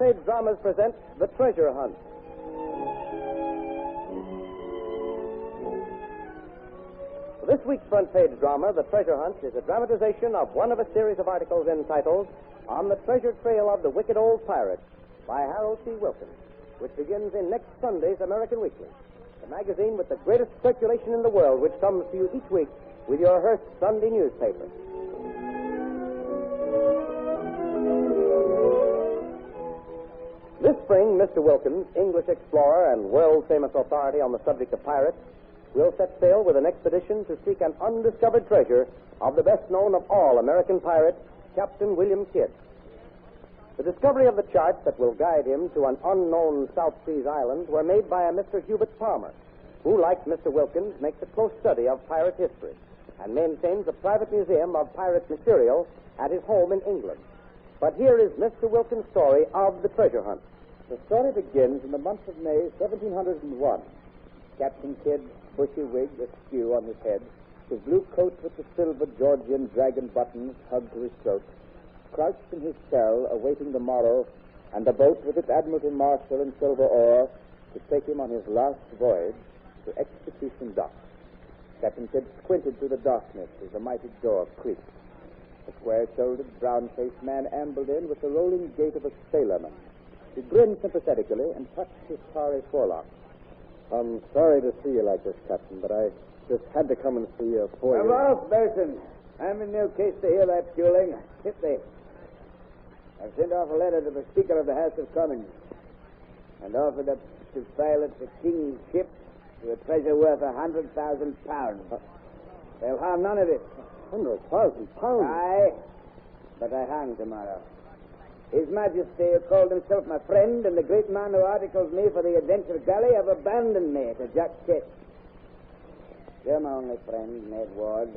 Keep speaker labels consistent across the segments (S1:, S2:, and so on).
S1: Page Dramas present The Treasure Hunt. This week's front page drama, The Treasure Hunt, is a dramatization of one of a series of articles entitled On the Treasure Trail of the Wicked Old Pirate by Harold C. Wilkins, which begins in next Sunday's American Weekly, the magazine with the greatest circulation in the world, which comes to you each week with your Hearst Sunday newspaper. This spring, Mr. Wilkins, English explorer and world-famous authority on the subject of pirates, will set sail with an expedition to seek an undiscovered treasure of the best-known of all American pirates, Captain William Kidd. The discovery of the charts that will guide him to an unknown South Seas island were made by a Mr. Hubert Palmer, who, like Mr. Wilkins, makes a close study of pirate history and maintains a private museum of pirate material at his home in England. But here is Mr. Wilkins' story of the treasure hunt.
S2: The story begins in the month of May, 1701. Captain Kidd, bushy wig askew on his head, his blue coat with the silver Georgian dragon buttons hugged to his throat, crouched in his cell awaiting the morrow and the boat with its Admiralty Marshal and silver oar to take him on his last voyage to Execution Dock. Captain Kidd squinted through the darkness as the mighty door creaked. A square-shouldered, brown-faced man ambled in with the rolling gait of a sailorman. He grinned sympathetically and touched his tarry forelock.
S3: I'm sorry to see you like this, Captain, but I just had to come and see you for you.
S4: Ralph Burson. I'm in no case to hear that fueling. Sit there. I've sent off a letter to the Speaker of the House of Commons and offered up to pilot the King's ship to a treasure worth £100,000. They'll harm none of it.
S3: £100,000?
S4: Aye, but I hang tomorrow. His Majesty, who called himself my friend, and the great man who articles me for the Adventure Galley, have abandoned me to Jack Chest. You're my only friend, Ned Ward,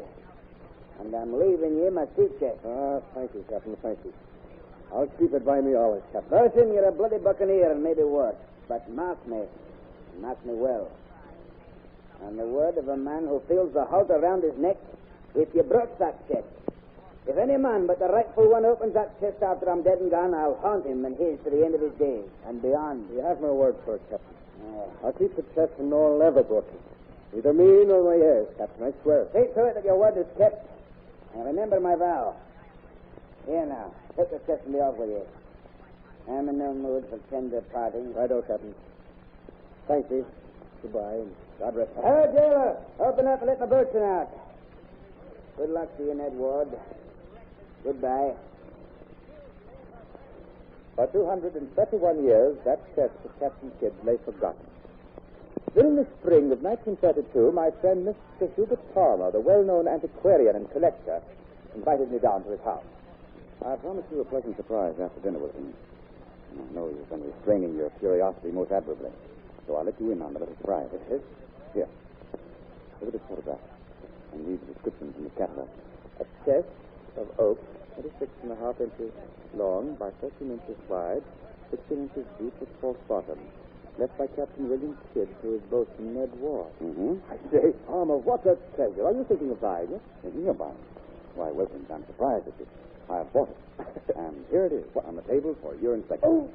S4: and I'm leaving you my sea chest.
S3: Thank you, Captain, thank you. I'll keep it by me always, Captain.
S4: Burson, you're a bloody buccaneer and maybe worse, but mark me well. On the word of a man who feels the halt around his neck, if you broach that chest, if any man but the rightful one opens that chest after I'm dead and gone, I'll haunt him and his to the end of his days and beyond.
S3: You have my word for it, Captain. I'll keep the chest and no one will ever broach it. Neither me nor my heirs, Captain, I swear.
S4: See to it that your word is kept, and remember my vow. Here now, take the chest and be off with you. I'm in no mood for tender parting.
S3: Righto, Captain. Thank you. Goodbye, and God rest you.
S4: Hello, jailer. Open up and let my boatswain out. Good luck to you, Ned Ward. Goodbye.
S2: For 231 years, that chest of Captain Kidd lay forgotten. During the spring of 1932, my friend Mr. Hubert Palmer, the well-known antiquarian and collector, invited me down to his house.
S5: I promised you a pleasant surprise after dinner with him. I know you've been restraining your curiosity most admirably, so I'll let you in on the little surprise. Here. Look at this photograph and read the description from the catalog.
S2: A chest of oak, 26.5 inches long by 13 inches wide, 16 inches deep with false bottom, left by Captain William Kidd to his boatswain Ned Ward.
S5: Mm-hmm.
S2: I say, Palmer, what a treasure. Are you thinking of buying it?
S5: Thinking about it? Why, Wilkins, I'm surprised at you. I have bought it. And here it is on the table for your inspection.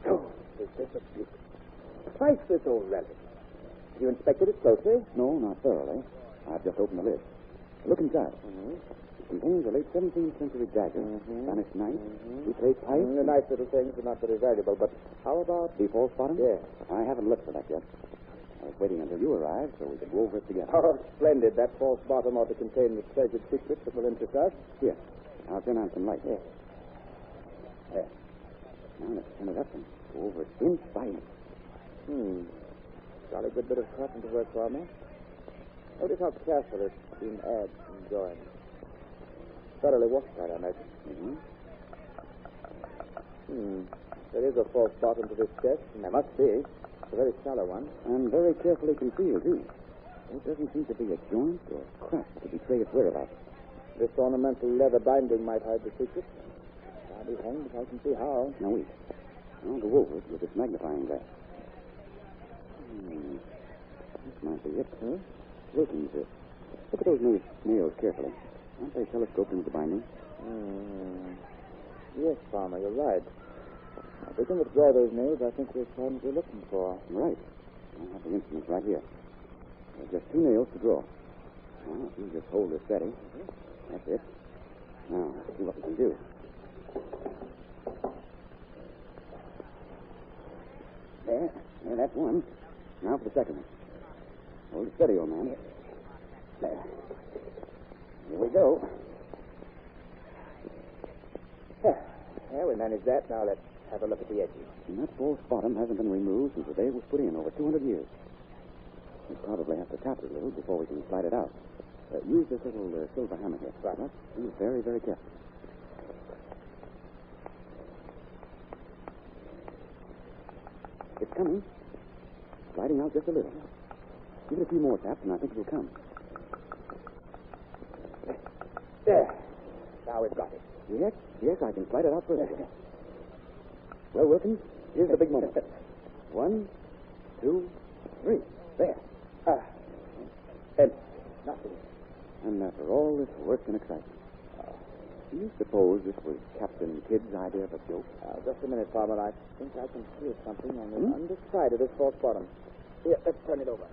S2: Oh, is this a beauty? Priceless old relic. You inspected it closely?
S5: No, not thoroughly. I've just opened the lid. Look inside.
S2: Mm-hmm.
S5: It contains a late 17th century dagger, Spanish knife, two plate pipe.
S2: The nice little things are not very valuable, but how about...
S5: The false bottom?
S2: Yeah.
S5: I haven't looked for that yet. I was waiting until you arrived so we could go over it together.
S2: Oh, splendid. That false bottom ought to contain the treasured secrets that will interest us.
S5: Here. I'll turn on some light.
S2: Yeah.
S5: There. Now let's turn it up and go over it inch by inch.
S2: Jolly good bit of carpenter work for me. Notice how careful it's been adged and joined. Thoroughly watertight, I imagine. There is a false bottom to this chest, and there must be. It's a very shallow one.
S5: And very carefully concealed, too. There doesn't seem to be a joint or crack to betray its whereabouts.
S2: This ornamental leather binding might hide the secret. I'll be hanged if I can see how.
S5: Now, wait. I'll go over it with this magnifying glass. This might be it. Wilkins, look at those nails carefully. Aren't they telescoped into the binding?
S2: Yes, Palmer, you're right. If we can withdraw those nails, I think we'll find what we're looking for.
S5: Right. I have the instruments right here. There's just 2 nails to draw. Now, if you just hold this steady. That's it. Now, let's see what we can do. There, that's one. Now for the second one. Hold it steady, old man. There. Here we go.
S2: There, we managed that. Now let's have a look at the edges.
S5: And that false bottom hasn't been removed since the day it was put in, over 200 years. We probably have to tap it a little before we can slide it out. Use this little silver hammer here. Right. Be very, very careful. It's coming. Sliding out just a little. Give it a few more taps, and I think it will come.
S2: There. Now we've got it.
S5: Yes, I can slide it out further. Well, Wilkins, here's the big moment. 1, 2, 3. There.
S2: And nothing.
S5: And after all this work and excitement, do you suppose this was Captain Kidd's idea of a joke?
S2: Just a minute, Farmer. I think I can feel something on the underside of this false bottom. Here, let's turn it over.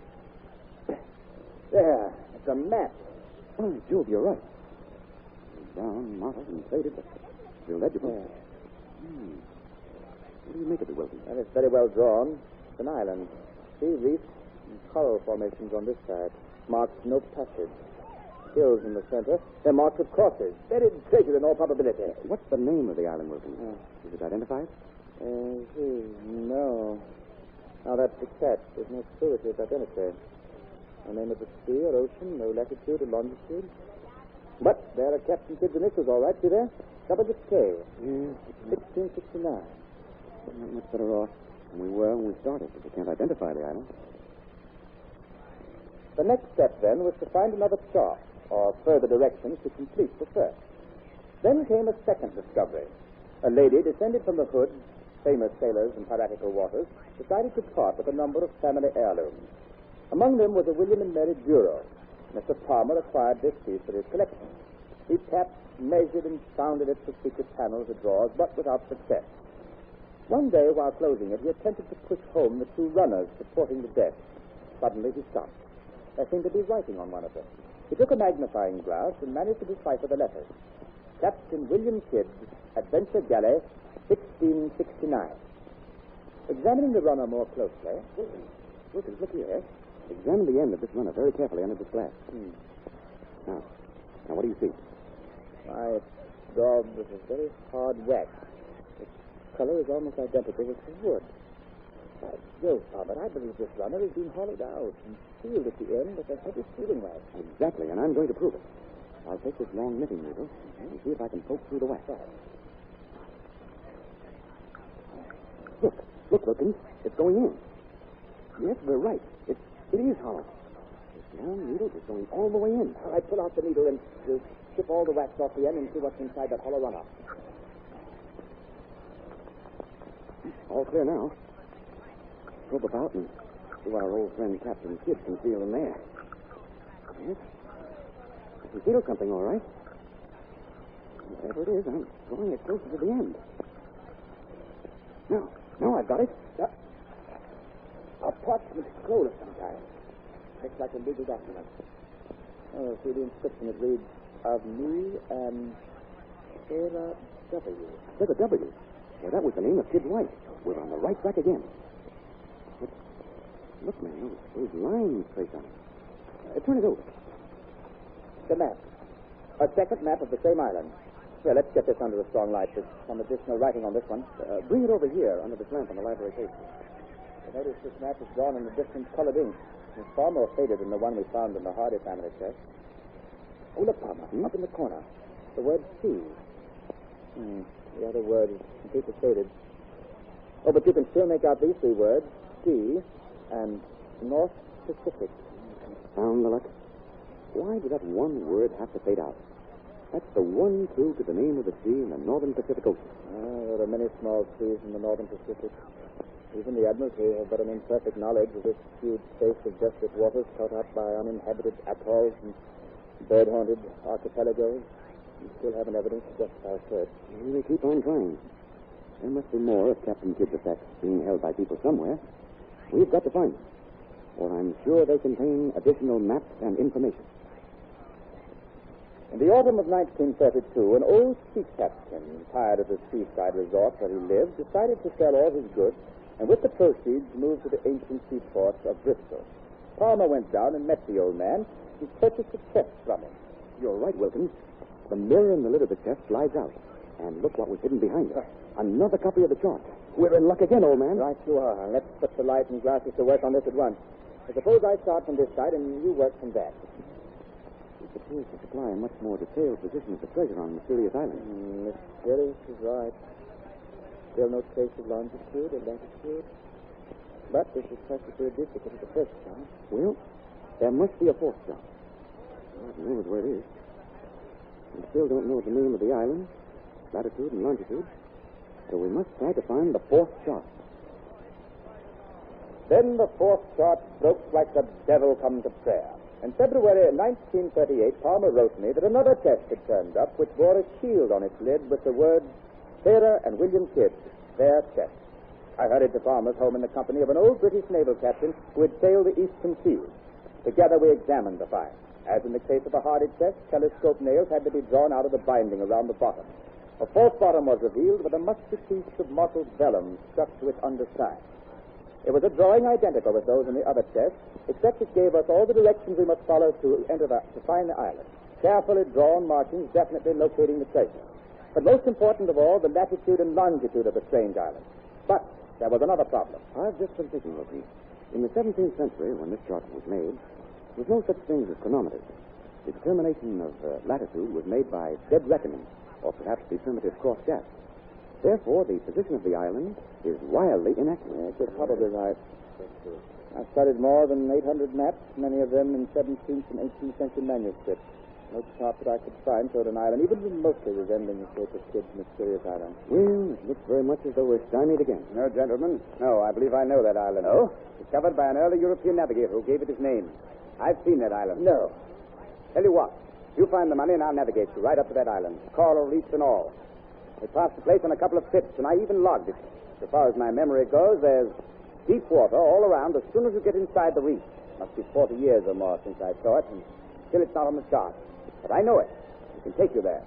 S2: There. It's a map.
S5: Oh, Jove, you're right. It's brown, mottled, and faded, but still legible. What do you make of it, Wilkins?
S2: Well, it's very well drawn. It's an island. See reefs and coral formations on this side. Marked no passage. Hills in the center. They're marked with crosses. Buried treasure in all probability.
S5: What's the name of the island, Wilkins? Is it identified?
S2: No. Now, that's the catch. There's no clue to its identity. No name of the sea or ocean, no latitude or longitude. But there are Captain Kidd's initials, all right. See there? WK. 1669.
S5: Not much better off than we were when we started, but we can't identify the island.
S2: The next step, then, was to find another chart or further directions to complete the first. Then came a second discovery. A lady descended from the Hood, famous sailors in piratical waters, decided to part with a number of family heirlooms. Among them was a William and Mary bureau. Mr. Palmer acquired this piece for his collection. He tapped, measured, and sounded it for secret panels or drawers, but without success. One day, while closing it, he attempted to push home the 2 runners supporting the desk. Suddenly, he stopped. There seemed to be writing on one of them. He took a magnifying glass and managed to decipher the letters. Captain William Kidd, Adventure Galley, 1669. Examining the runner more closely...
S5: Wilkins, look here. Examine the end of this runner very carefully under this glass. Now, what do you see?
S2: Why, it's daubed with a very hard wax. Its color is almost identical with the wood. By Jove, Palmer, I believe this runner has been hollowed out and sealed at the end with a heavy sealing wax.
S5: Exactly, and I'm going to prove it. I'll take this long knitting needle and see if I can poke through the wax. Look, Wilkins. It's going in. Yes, we're right. It is hollow. This long needle is going all the way in.
S2: All right, pull out the needle and we'll strip all the wax off the end and see what's inside that hollow runner.
S5: All clear now. Probe about and see what our old friend Captain Kidd can feel in there. Yes. I can feel something, all right. Whatever it is, I'm drawing it closer to the end. Now I've got it.
S2: A parchment scroll of some kind. Looks like a legal document. Oh, see the inscription. It reads, of me and Sarah W.
S5: There's a W. Well, that was the name of Kidd's wife. We're on the right track again. Look, man, those lines traced on it. Turn it over.
S2: The map. A second map of the same island. Here, let's get this under a strong light. There's some additional writing on this one.
S5: Bring it over here under this lamp on the library table.
S2: I notice this map is drawn in a different colored ink. It's far more faded than the one we found in the Hardy family chest. Oh, look, Palmer, up in the corner. The word sea. The other word is completely faded. Oh, but you can still make out these 3 words, sea and North Pacific.
S5: Found the luck. Why did that one word have to fade out? That's the one clue to the name of the sea in the northern Pacific Ocean.
S2: There are many small seas in the northern Pacific. Even the Admiralty have but an imperfect knowledge of this huge space of desperate waters cut up by uninhabited atolls and bird-haunted archipelagos. We still haven't evidence to justify our search.
S5: They keep on trying. There must be more of Captain Kidd's effects being held by people somewhere. We've got to find them, or I'm sure they contain additional maps and information.
S2: In the autumn of 1932, an old sea captain, tired of the seaside resort where he lived, decided to sell all his goods, and with the proceeds moved to the ancient seaport of Bristol. Palmer went down and met the old man and purchased a chest from him.
S5: You're right, Wilkins. The mirror in the lid of the chest slides out. And look what was hidden behind it. Another copy of the chart. We're in luck again, old man.
S2: Right you are. Let's put the light and glasses to work on this at once. I suppose I start from this side and you work from that.
S5: It appears to supply a much more detailed position of the treasure on Mysterious Island.
S2: Mysterious is right. Still no trace of longitude or latitude. But this is practically a duplicate of the first chart.
S5: Well, there must be a fourth chart. God knows where it is. We still don't know the name of the island, latitude and longitude, so we must try to find the fourth chart.
S2: Then the fourth chart broke like the devil come to prayer. In February 1938, Palmer wrote me that another chest had turned up which bore a shield on its lid with the words Sarah and William Kidd, their chest. I hurried to Palmer's home in the company of an old British naval captain who had sailed the Eastern Seas. Together we examined the find. As in the case of the Hardy chest, telescope nails had to be drawn out of the binding around the bottom. A false bottom was revealed with a musty piece of mottled vellum stuck to its underside. It was a drawing identical with those in the other chest, except it gave us all the directions we must follow to find the island. Carefully drawn markings definitely locating the treasure. But most important of all, the latitude and longitude of the strange island. But there was another problem.
S5: I've just been thinking, Wilkie. In the 17th century, when this chart was made, there was no such thing as chronometers. The determination of latitude was made by dead reckoning, or perhaps the primitive cross gas. Therefore, the position of the island is wildly inaccurate.
S2: Yes, you're probably right. I've studied more than 800 maps, many of them in 17th and 18th century manuscripts. No chart that I could find showed an island even remotely resembling the shape of Kidd's Mysterious Island.
S5: Well, it looks very much as though we're stymied again.
S2: No, gentlemen. No, I believe I know that island.
S5: Oh?
S2: Discovered by an early European navigator who gave it his name. I've seen that island.
S5: No.
S2: Tell you what. You find the money and I'll navigate you right up to that island. Coral reefs and all. We passed the place on a couple of trips, and I even logged it. So far as my memory goes, there's deep water all around as soon as you get inside the reef. Must be 40 years or more since I saw it, and still it's not on the chart. But I know it. It can take you there.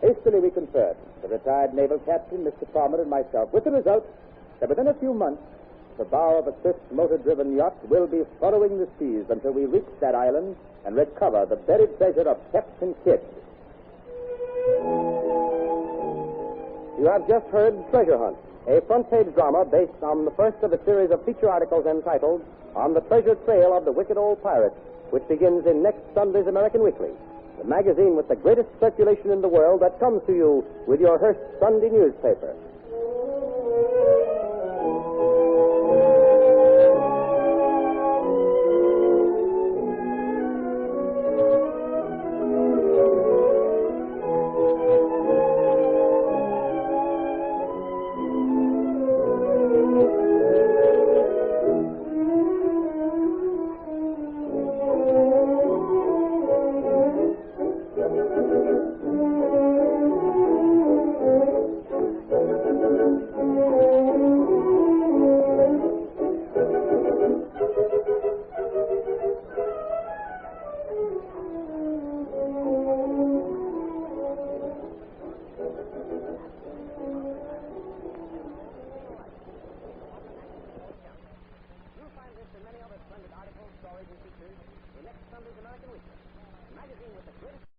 S2: Hastily we conferred, the retired naval captain, Mr. Palmer, and myself, with the result that within a few months, the bow of a swift motor-driven yacht will be furrowing the seas until we reach that island and recover the buried treasure of Captain Kidd.
S1: You have just heard Treasure Hunt, a front-page drama based on the first of a series of feature articles entitled On the Treasure Trail of the Wicked Old Pirates, which begins in next Sunday's American Weekly, the magazine with the greatest circulation in the world that comes to you with your Hearst Sunday newspaper.